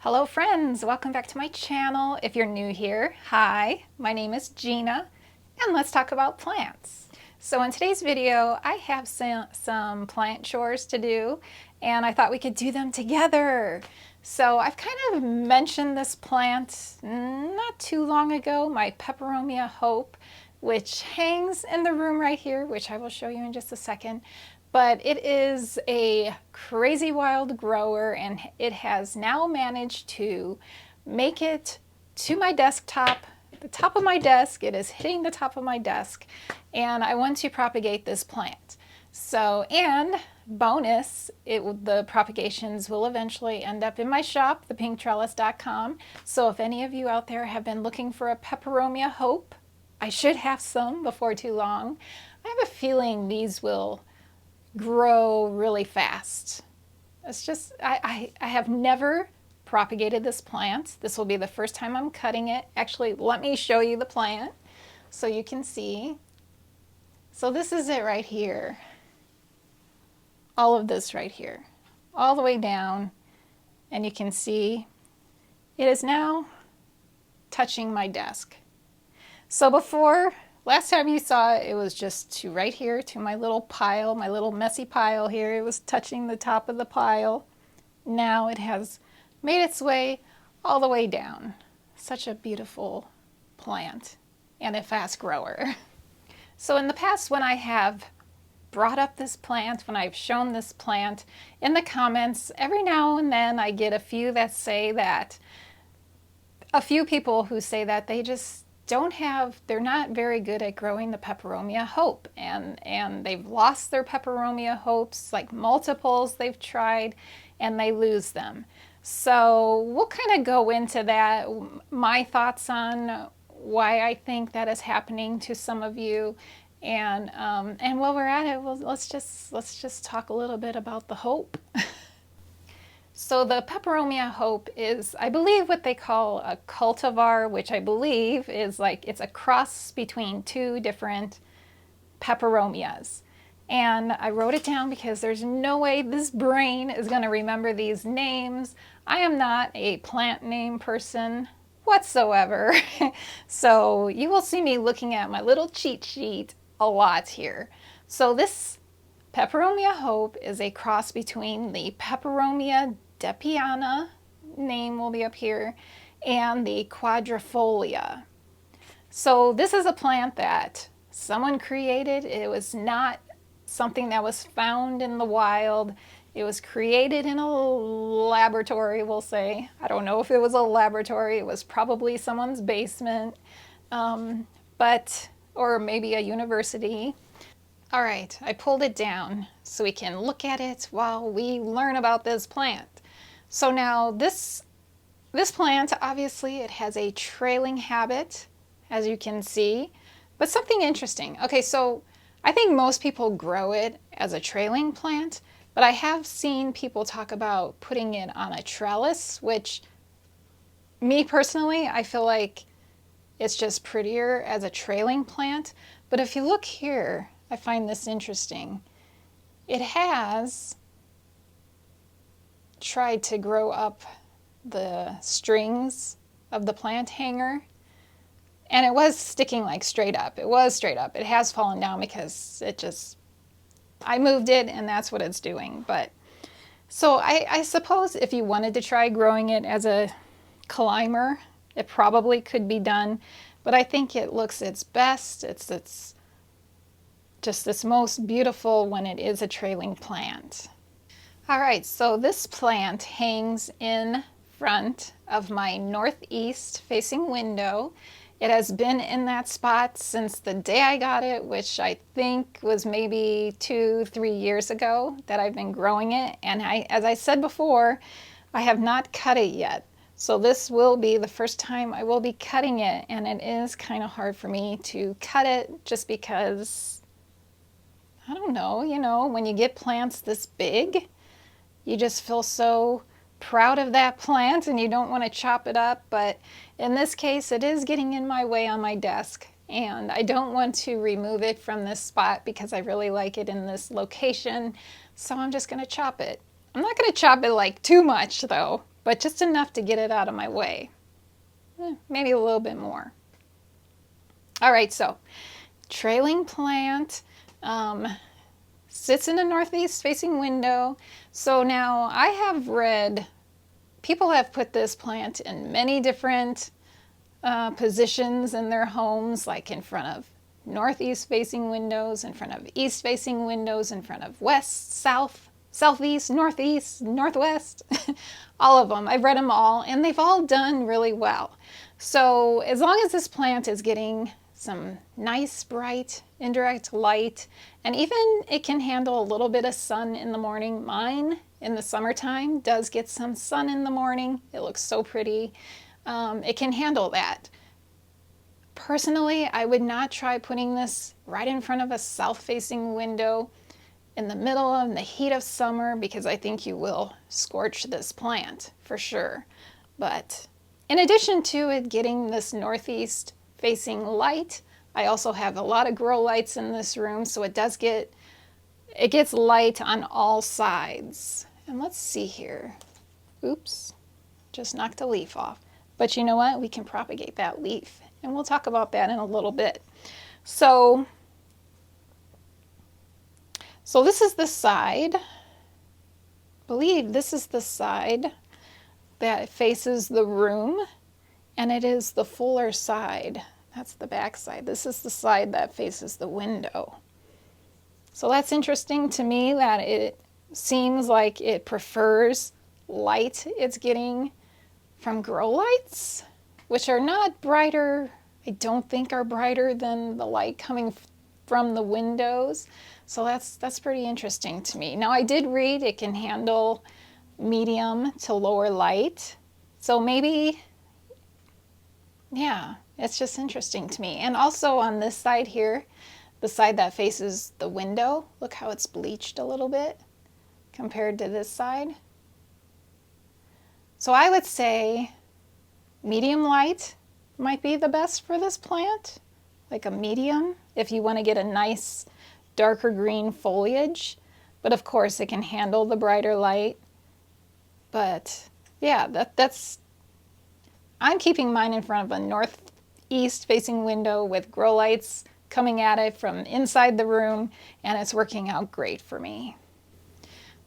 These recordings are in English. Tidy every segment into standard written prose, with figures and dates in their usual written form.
Hello friends, welcome back to my channel. If you're new here, hi, my name is Gena and let's talk about plants. So in today's video, I have some plant chores to do and I thought we could do them together. So I've kind of mentioned this plant not too long ago, my Peperomia Hope, which hangs in the room right here, which I will show you in just a second. But it is a crazy wild grower and it has now managed to make it to my desktop, the top of my desk. It is hitting the top of my desk and I want to propagate this plant. So, and bonus, the propagations will eventually end up in my shop, thepinktrellis.com. So if any of you out there have been looking for a Peperomia Hope, I should have some before too long. I have a feeling these will grow really fast. It's just, I have never propagated this plant. This will be the first time I'm cutting it. Actually, let me show you the plant so you can see. So this is it right here. All of this right here, all the way down, and you can see it is now touching my desk. So before, last time you saw it, it was just to right here to my little pile, my little messy pile here. It was touching the top of the pile. Now it has made its way all the way down. Such a beautiful plant and a fast grower. So in the past, when I have brought up this plant, when I've shown this plant in the comments, every now and then I get a few people who say that they just they're not very good at growing the Peperomia Hope, and they've lost their Peperomia Hopes, like multiples they've tried, and they lose them. So we'll kind of go into that, my thoughts on why I think that is happening to some of you, and while we're at it, let's just talk a little bit about the hope. So the Peperomia Hope is, I believe, what they call a cultivar, which I believe is like, it's a cross between two different peperomias. And I wrote it down because there's no way this brain is going to remember these names. I am not a plant name person whatsoever. So you will see me looking at my little cheat sheet a lot here. So this Peperomia Hope is a cross between the Peperomia depiana, name will be up here, and the quadrifolia. So this is a plant that someone created. It was not something that was found in the wild. It was created in a laboratory, we'll say. I don't know if it was a laboratory. It was probably someone's basement, or maybe a university. All right, I pulled it down so we can look at it while we learn about this plant. So now this plant, obviously it has a trailing habit, as you can see, but something interesting. Okay, so I think most people grow it as a trailing plant, but I have seen people talk about putting it on a trellis, which me personally, I feel like it's just prettier as a trailing plant. But if you look here, I find this interesting. It has tried to grow up the strings of the plant hanger, and it was sticking like straight up. It was straight up. It has fallen down because I moved it and that's what it's doing. But so I suppose if you wanted to try growing it as a climber, it probably could be done, but I think it looks its best. It's just this most beautiful when it is a trailing plant. All right, so this plant hangs in front of my northeast facing window. It has been in that spot since the day I got it, which I think was maybe 2-3 years ago that I've been growing it. And as I said before, I have not cut it yet. So this will be the first time I will be cutting it, and it is kind of hard for me to cut it just because, I don't know, when you get plants this big, you just feel so proud of that plant and you don't want to chop it up. But in this case, it is getting in my way on my desk, and I don't want to remove it from this spot because I really like it in this location. So I'm just going to chop it. I'm not going to chop it like too much though, but just enough to get it out of my way. Maybe a little bit more. All right, so trailing plant sits in a northeast facing window. So now I have read, people have put this plant in many different positions in their homes, like in front of northeast facing windows, in front of east facing windows, in front of west, south, southeast, northeast, northwest, all of them. I've read them all and they've all done really well. So as long as this plant is getting some nice bright indirect light, and even it can handle a little bit of sun in the morning. Mine in the summertime does get some sun in the morning. It looks so pretty. It can handle that. Personally, I would not try putting this right in front of a south-facing window in the middle of the heat of summer, because I think you will scorch this plant for sure. But in addition to it getting this northeast facing light, I also have a lot of grow lights in this room, so it gets light on all sides. And let's see here. Oops, just knocked a leaf off. But you know what? We can propagate that leaf, and we'll talk about that in a little bit. So this is the side. I believe this is the side that faces the room, and it is the fuller side. That's the back side. This is the side that faces the window. So that's interesting to me, that it seems like it prefers light it's getting from grow lights, which are not brighter, I don't think are brighter than the light coming from the windows. So that's pretty interesting to me. Now I did read it can handle medium to lower light. So maybe, yeah, it's just interesting to me. And also on this side here, the side that faces the window, look how it's bleached a little bit compared to this side. So I would say medium light might be the best for this plant, like a medium, if you want to get a nice darker green foliage. But of course it can handle the brighter light. But yeah, I'm keeping mine in front of a northeast facing window with grow lights coming at it from inside the room, and it's working out great for me.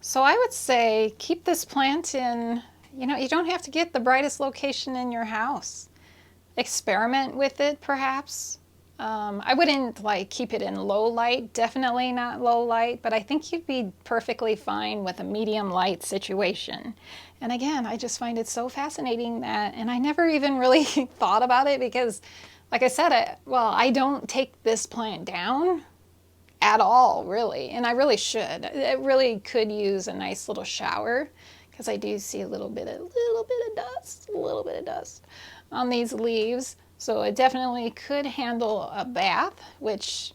So I would say keep this plant in, you don't have to get the brightest location in your house. Experiment with it perhaps. I wouldn't keep it in low light, definitely not low light, but I think you'd be perfectly fine with a medium light situation. And again, I just find it so fascinating that, and I never even really thought about it because, like I said, I don't take this plant down at all, really, and I really should. It really could use a nice little shower, because I do see a little bit of dust on these leaves. So it definitely could handle a bath, which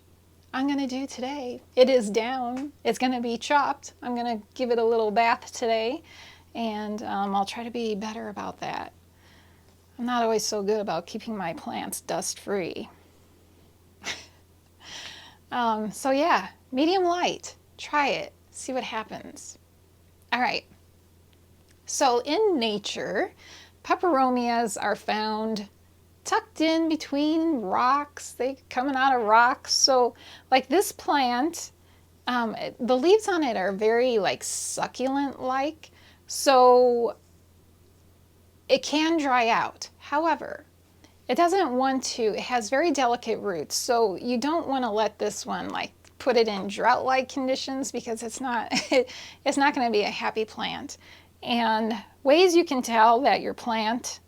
I'm going to do today. It is down. It's going to be chopped. I'm going to give it a little bath today, and I'll try to be better about that. I'm not always so good about keeping my plants dust-free. So yeah, medium light. Try it. See what happens. All right. So in nature, peperomias are found tucked in between rocks. They're coming out of rocks. So like this plant, the leaves on it are very succulent-like. So it can dry out. However, it doesn't want to, it has very delicate roots. So you don't want to let this one put it in drought-like conditions, because it's not going to be a happy plant. And ways you can tell that your plant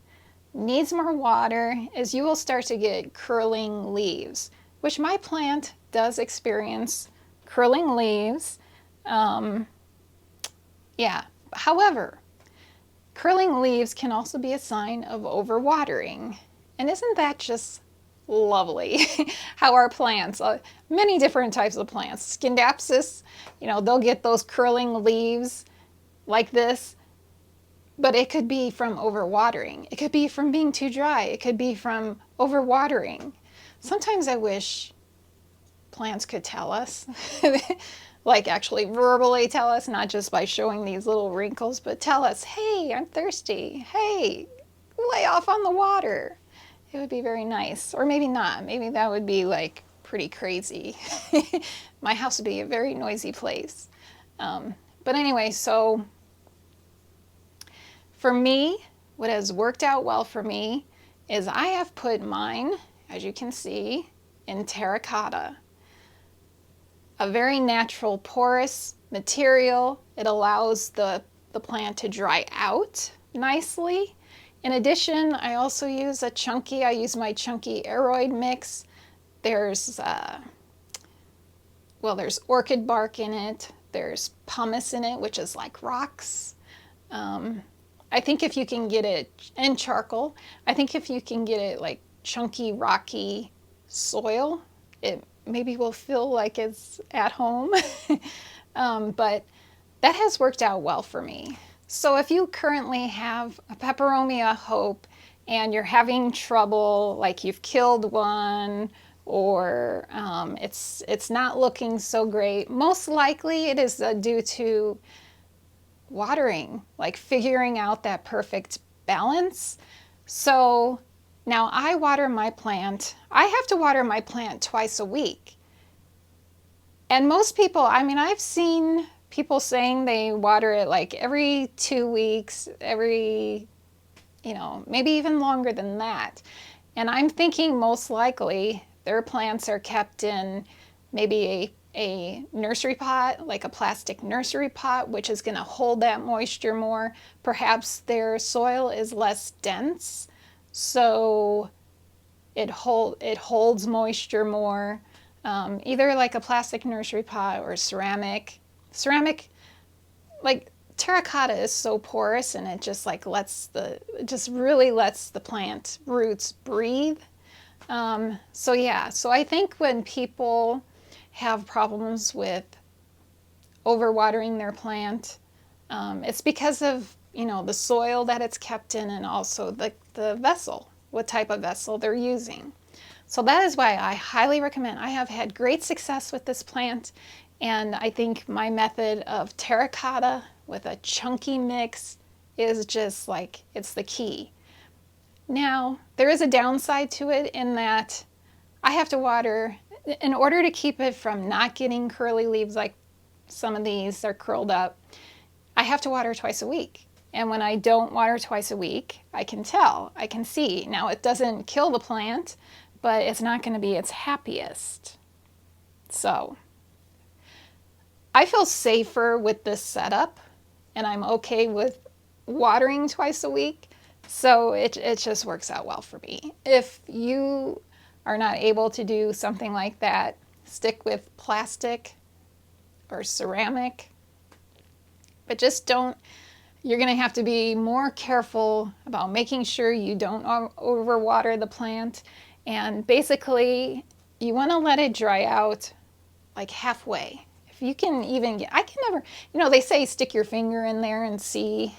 needs more water is you will start to get curling leaves, which my plant does experience curling leaves. Yeah, however, curling leaves can also be a sign of overwatering. And isn't that just lovely how our plants, many different types of plants, Scindapsus, they'll get those curling leaves like this. But it could be from overwatering. It could be from being too dry. It could be from overwatering. Sometimes I wish plants could tell us. like actually verbally tell us, not just by showing these little wrinkles, but tell us, hey, I'm thirsty. Hey, lay off on the water. It would be very nice. Or maybe not. Maybe that would be like pretty crazy. My house would be a very noisy place. But anyway, so for me, what has worked out well for me is I have put mine, as you can see, in terracotta. A very natural porous material. It allows the plant to dry out nicely. In addition, I also use I use my chunky aroid mix. There's orchid bark in it. There's pumice in it, which is like rocks. I think if you can get it, and charcoal, I think if you can get it like chunky, rocky soil, it maybe will feel like it's at home. But that has worked out well for me. So if you currently have a Peperomia hope and you're having trouble, like you've killed one, or it's not looking so great, most likely it is due to watering, like figuring out that perfect balance. So now I water my plant. I have to water my plant twice a week. And most people, I mean, I've seen people saying they water it like every 2 weeks, maybe even longer than that. And I'm thinking most likely their plants are kept in maybe a nursery pot, like a plastic nursery pot, which is going to hold that moisture more. Perhaps their soil is less dense, so it holds moisture more. Either like a plastic nursery pot or ceramic. Ceramic, like terracotta, is so porous, and it just like really lets the plant roots breathe. So I think when people have problems with overwatering their plant, it's because of the soil that it's kept in, and also the vessel, what type of vessel they're using. So that is why I highly recommend. I have had great success with this plant, and I think my method of terracotta with a chunky mix is just like, it's the key. Now, there is a downside to it in that I have to water, in order to keep it from not getting curly leaves like some of these are curled up, I have to water twice a week. And when I don't water twice a week, I can tell, I can see. Now, it doesn't kill the plant, but it's not going to be its happiest. So I feel safer with this setup, and I'm okay with watering twice a week. So it just works out well for me. If you are not able to do something like that, stick with plastic or ceramic, but just don't. You're going to have to be more careful about making sure you don't overwater the plant. And basically, you want to let it dry out like halfway. If you can even get, I can never, they say stick your finger in there and see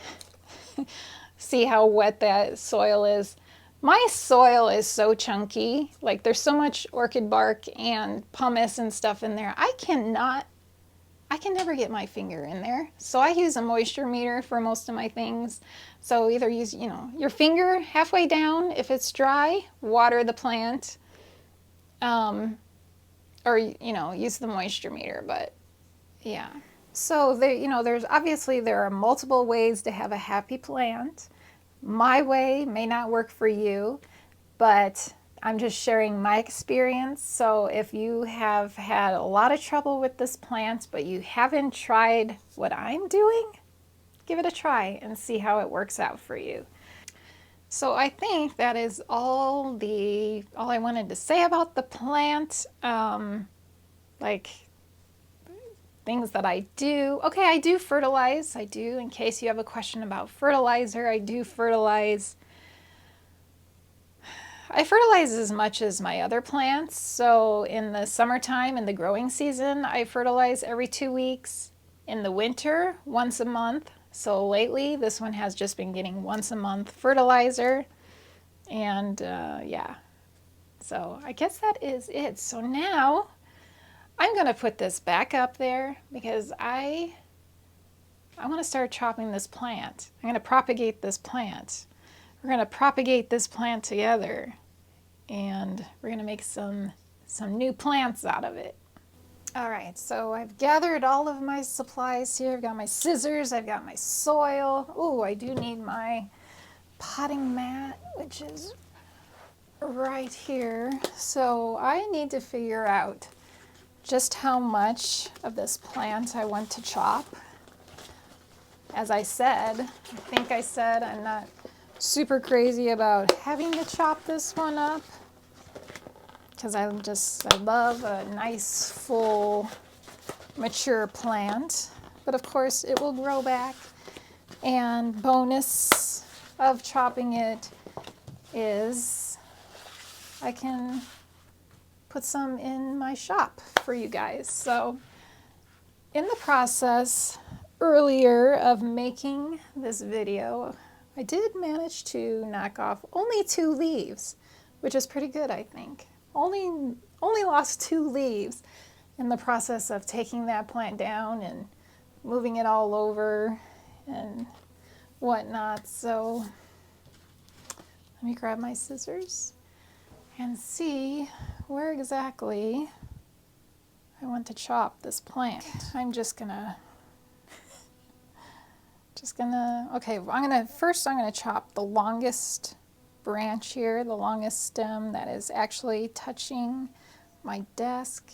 how wet that soil is. My soil is so chunky, like there's so much orchid bark and pumice and stuff in there. I can never get my finger in there. So I use a moisture meter for most of my things. So either use, your finger halfway down. If it's dry, water the plant. Or, use the moisture meter, but yeah. So there are multiple ways to have a happy plant. My way may not work for you, but I'm just sharing my experience. So if you have had a lot of trouble with this plant, but you haven't tried what I'm doing, give it a try and see how it works out for you. So I think that is all I wanted to say about the plant. Like things that I do. Okay, I do fertilize. I do, in case you have a question about fertilizer, I do fertilize. I fertilize as much as my other plants. So in the summertime, in the growing season, I fertilize every 2 weeks. In the winter, once a month. So lately, this one has just been getting once a month fertilizer. And yeah, so I guess that is it. So now I'm going to put this back up there because I want to start chopping this plant. I'm going to propagate this plant. We're going to propagate this plant together, and we're going to make some new plants out of it. All right, so I've gathered all of my supplies here. I've got my scissors, I've got my soil. Oh, I do need my potting mat, which is right here. So I need to figure out just how much of this plant I want to chop. As I said, I think I said I'm not super crazy about having to chop this one up because I love a nice full mature plant, but of course it will grow back. And bonus of chopping it is I can put some in my shop for you guys. So in the process earlier of making this video, I did manage to knock off only 2 leaves, which is pretty good, I think. Only lost 2 leaves in the process of taking that plant down and moving it all over and whatnot. So let me grab my scissors and see where exactly I want to chop this plant. I'm just gonna okay, first I'm gonna chop the longest branch here, the longest stem that is actually touching my desk,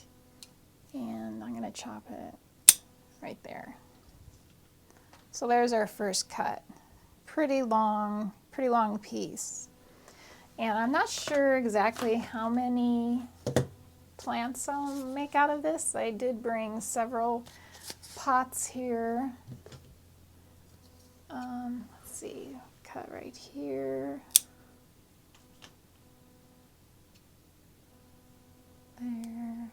and I'm gonna chop it right there. So there's our first cut. Pretty long piece. And I'm not sure exactly how many plants I'll make out of this. I did bring several pots here. Let's see, cut right here. There.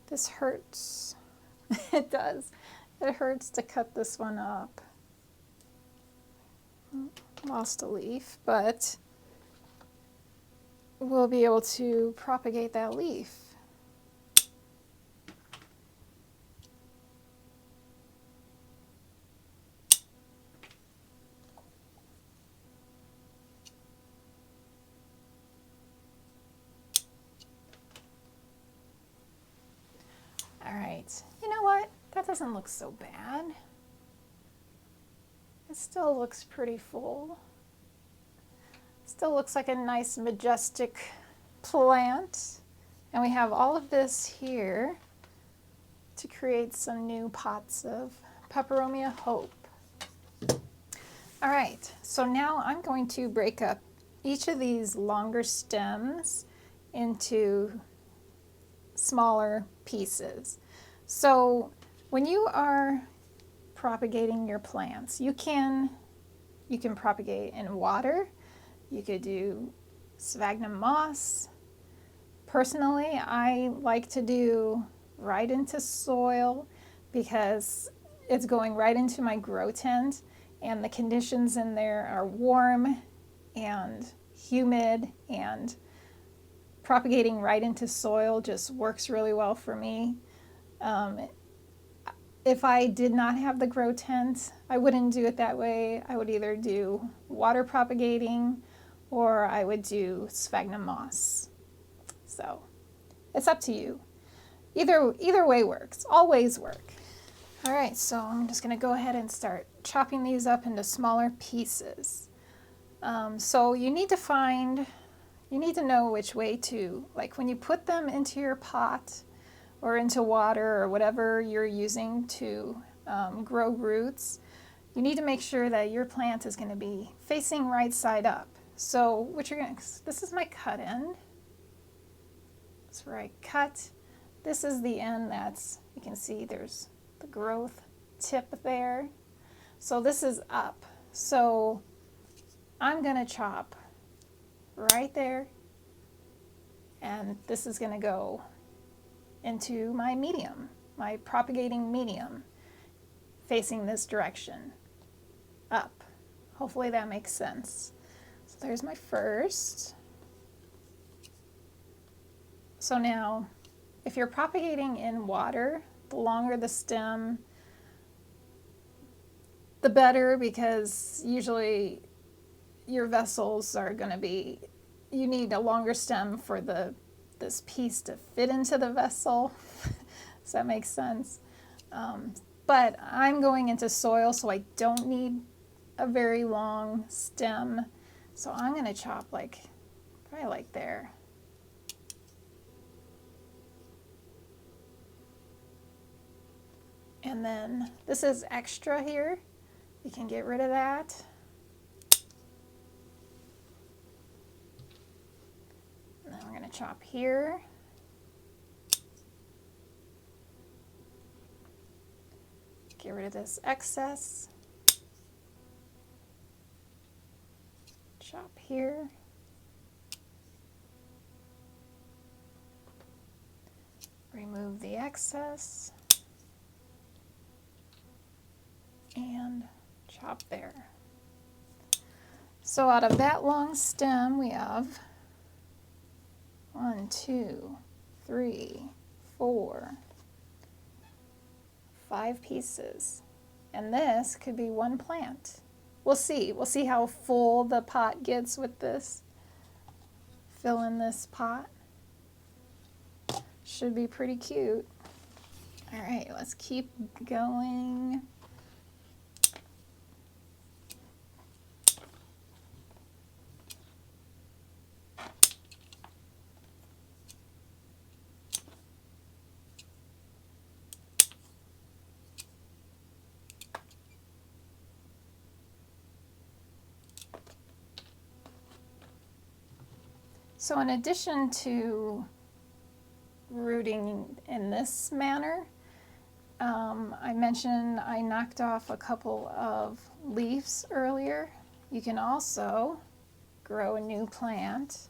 This hurts. It does. It hurts to cut this one up. Lost a leaf, but we'll be able to propagate that leaf. All right, you know what? That doesn't look so bad. It still looks pretty full. Still looks like a nice majestic plant. And we have all of this here to create some new pots of Peperomia Hope. All right, so now I'm going to break up each of these longer stems into smaller pieces. So when you are propagating your plants, you can propagate in water. You could do sphagnum moss. Personally, I like to do right into soil because it's going right into my grow tent, and the conditions in there are warm and humid, and propagating right into soil just works really well for me. If I did not have the grow tent, I wouldn't do it that way. I would either do water propagating or I would do sphagnum moss. So it's up to you. Either way works. All ways work. All right, so I'm just going to go ahead and start chopping these up into smaller pieces. So you need to know which way to, like when you put them into your pot or into water or whatever you're using to grow roots, you need to make sure that your plant is going to be facing right side up. So this is my cut end. That's where I cut. This is the end you can see there's the growth tip there. So this is up. So I'm going to chop right there, and this is going to go into my medium, my propagating medium, facing this direction, up, Hopefully that makes sense. So there's my first. So now, if you're propagating in water, the longer the stem, the better, because usually your vessels are going to be, you need a longer stem for this piece to fit into the vessel. Does that make sense? But I'm going into soil, so I don't need a very long stem. So I'm going to chop probably like there. And then this is extra here. You can get rid of that. And then we're going to chop here. Get rid of this excess. Chop here. Remove the excess. And chop there. So out of that long stem, we have 1, 2, 3, 4, 5 pieces. And this could be one plant. We'll see. We'll see how full the pot gets with this. Fill in this pot. Should be pretty cute. All right, let's keep going. So in addition to rooting in this manner, I mentioned I knocked off a couple of leaves earlier. You can also grow a new plant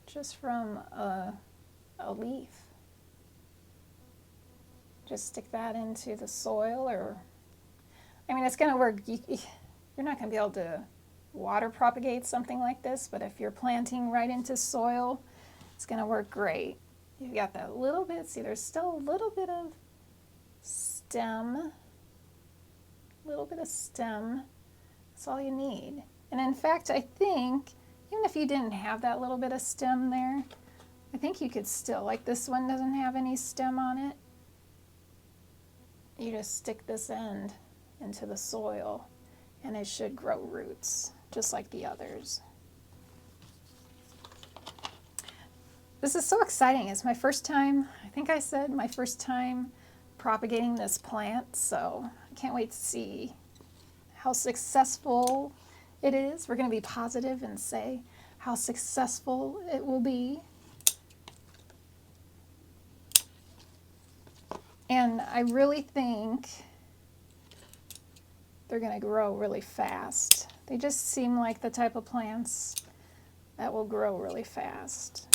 just from a leaf. Just stick that into the soil, or, I mean, it's going to work. You're not going to be able to water propagate something like this, but if you're planting right into soil, it's going to work great. You've got that little bit, see there's still a little bit of stem, that's all you need. And in fact, I think even if you didn't have that little bit of stem there, I think you could still, like this one doesn't have any stem on it, you just stick this end into the soil and it should grow roots, just like the others. This is so exciting. It's my first time, I think I said my first time propagating this plant, so I can't wait to see how successful it is. We're going to be positive and say how successful it will be. And I really think they're going to grow really fast. They just seem like the type of plants that will grow really fast.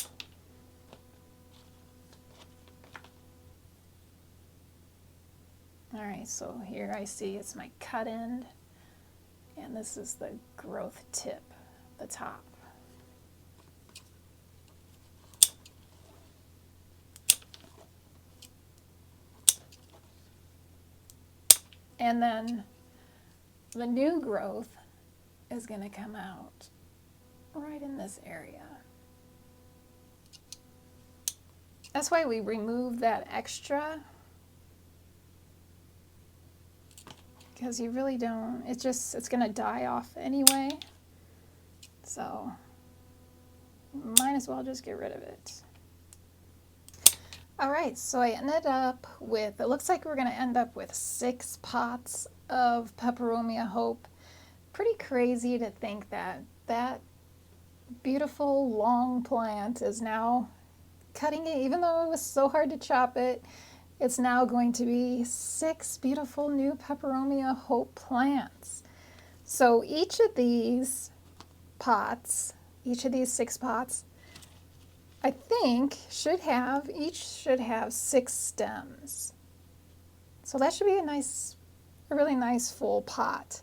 All right, so here I see it's my cut end, and this is the growth tip, the top. And then the new growth is going to come out right in this area. That's why we remove that extra, because you really don't, it's going to die off anyway. So might as well just get rid of it. All right, so I ended up with, it looks like we're going to end up with 6 pots of Peperomia Hope. Pretty crazy to think that that beautiful long plant is now cutting it, even though it was so hard to chop it, it's now going to be 6 beautiful new Peperomia Hope plants. So each of these pots, each of these 6 pots, I think each should have 6 stems. So that should be a really nice full pot.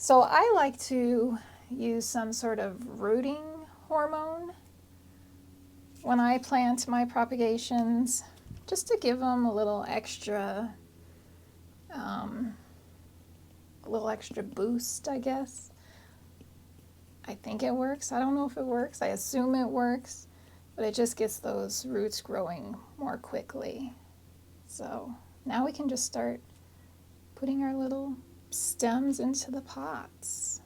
So I like to use some sort of rooting hormone when I plant my propagations, just to give them a little extra boost, I guess. I think it works. I don't know if it works. I assume it works, but it just gets those roots growing more quickly. So now we can just start putting our little stems into the pots.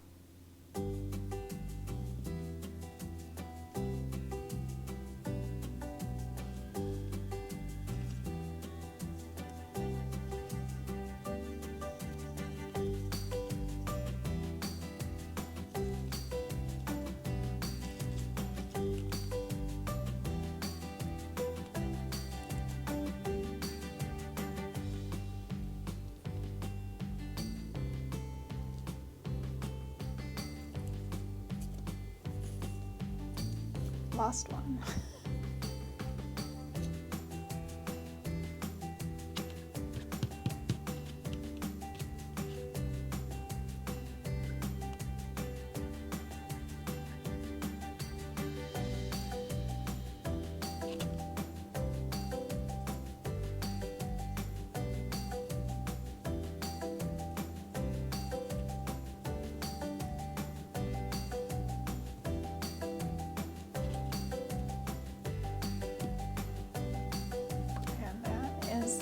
Lost one.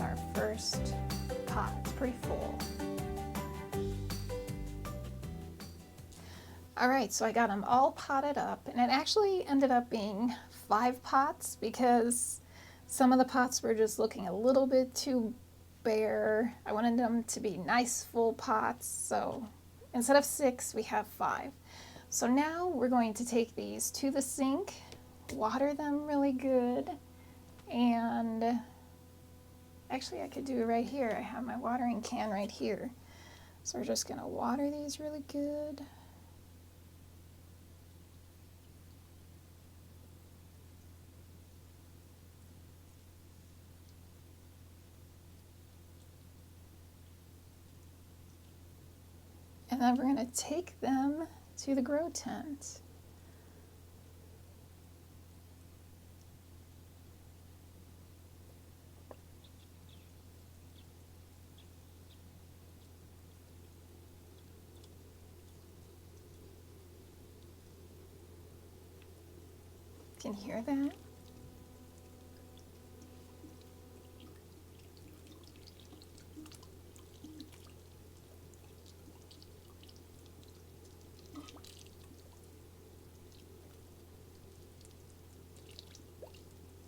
Our first pot. It's pretty full. All right, so I got them all potted up, and it actually ended up being 5 pots because some of the pots were just looking a little bit too bare. I wanted them to be nice full pots, so instead of 6 we have 5. So now we're going to take these to the sink, water them really good, and actually, I could do it right here. I have my watering can right here. So we're just gonna water these really good. And then we're gonna take them to the grow tent. Can you hear that?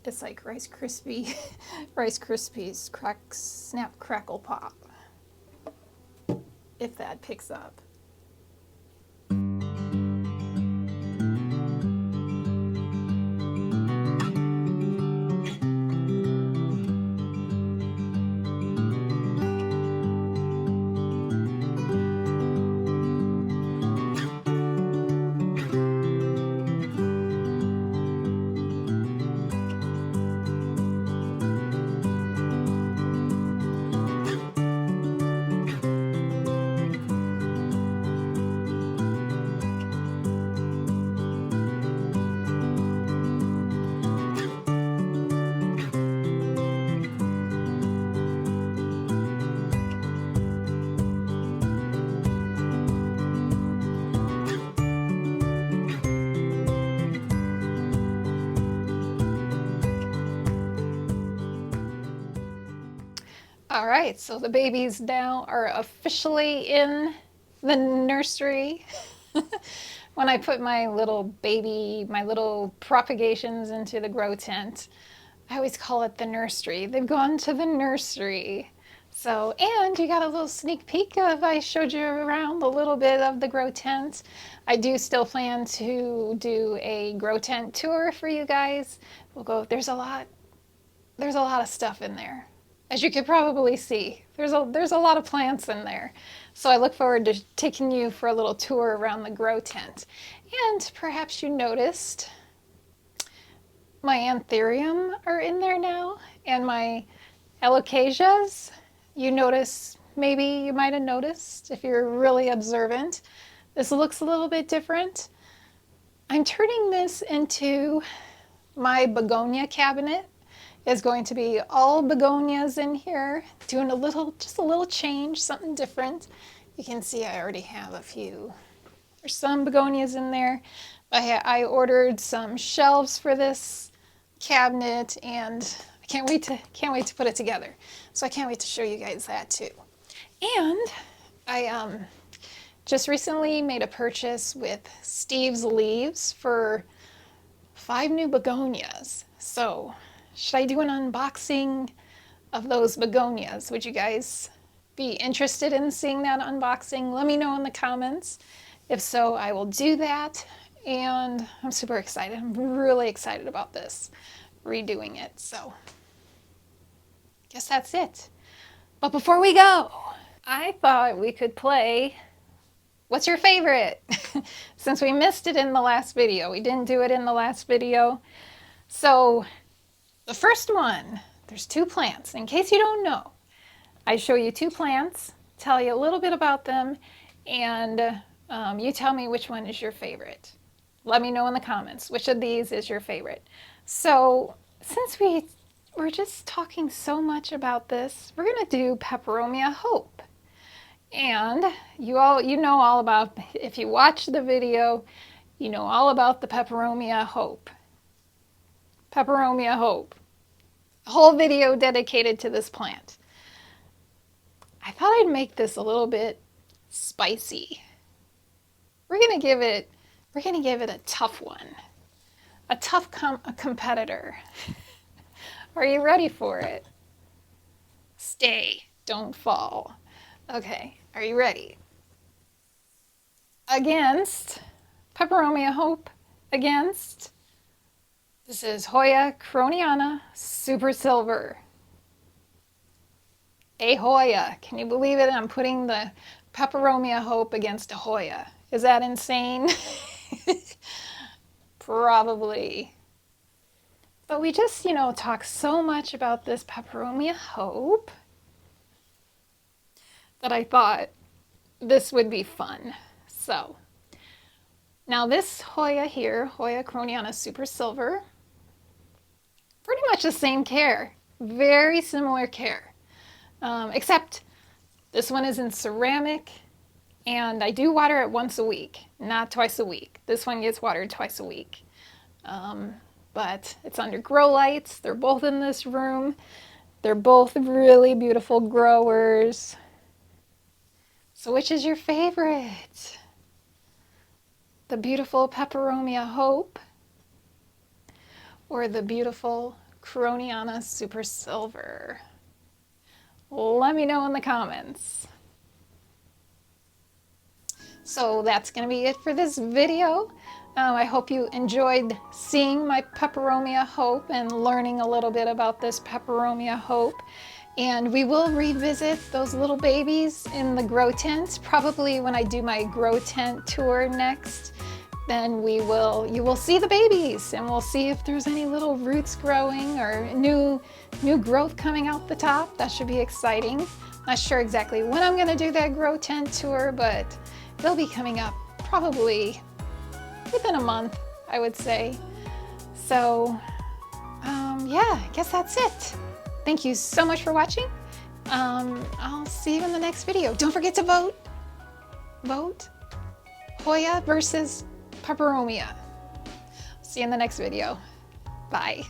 It's like Rice Krispies Snap Crackle Pop, if that picks up. All right, so the babies now are officially in the nursery. When I put my little propagations into the grow tent, I always call it the nursery. They've gone to the nursery. So, and you got a little sneak peek of, I showed you around a little bit of the grow tent. I do still plan to do a grow tent tour for you guys. We'll go, there's a lot of stuff in there. As you could probably see, there's a lot of plants in there. So I look forward to taking you for a little tour around the grow tent. And perhaps you noticed my anthurium are in there now, and my alocasias. You notice maybe you might have noticed if you're really observant. This looks a little bit different. I'm turning this into my begonia cabinet. Is going to be all begonias in here, doing just a little change, something different. You can see I already have a few. There's some begonias in there. I ordered some shelves for this cabinet, and I can't wait to put it together. So I can't wait to show you guys that too. And I just recently made a purchase with Steve's Leaves for 5 new begonias. So should I do an unboxing of those begonias? Would you guys be interested in seeing that unboxing? Let me know in the comments. If so, I will do that. And I'm super excited. I'm really excited about this, redoing it. So I guess that's it. But before we go, I thought we could play What's Your Favorite? Since we missed it in the last video. We didn't do it in the last video. So the first one, there's 2 plants. In case you don't know, I show you 2 plants, tell you a little bit about them, and you tell me which one is your favorite. Let me know in the comments which of these is your favorite. So since we're just talking so much about this, we're going to do Peperomia Hope. And you know all about, if you watch the video, you know all about the Peperomia Hope. Peperomia Hope. A whole video dedicated to this plant. I thought I'd make this a little bit spicy. We're gonna give it a tough one. A tough competitor. Are you ready for it? Stay, don't fall. Okay, are you ready? Against Peperomia Hope, against, this is Hoya croniana Super Silver. A Hoya, can you believe it? I'm putting the Peperomia Hope against a Hoya. Is that insane? Probably. But we just, talk so much about this Peperomia Hope that I thought this would be fun. So now this Hoya here, Hoya croniana Super Silver, pretty much the same care, very similar care, except this one is in ceramic, and I do water it once a week, not twice a week. This one gets watered twice a week, but it's under grow lights. They're both in this room. They're both really beautiful growers. So which is your favorite? The beautiful Peperomia Hope or the beautiful croniana Super Silver? Let me know in the comments. So that's going to be it for this video. I hope you enjoyed seeing my Peperomia Hope and learning a little bit about this Peperomia Hope. And we will revisit those little babies in the grow tent, probably when I do my grow tent tour next. Then you will see the babies, and we'll see if there's any little roots growing or new growth coming out the top. That should be exciting. Not sure exactly when I'm going to do that grow tent tour, but they'll be coming up probably within a month, I would say. So yeah, I guess that's it. Thank you so much for watching. I'll see you in the next video. Don't forget to vote. Vote Hoya versus Peperomia. See you in the next video. Bye.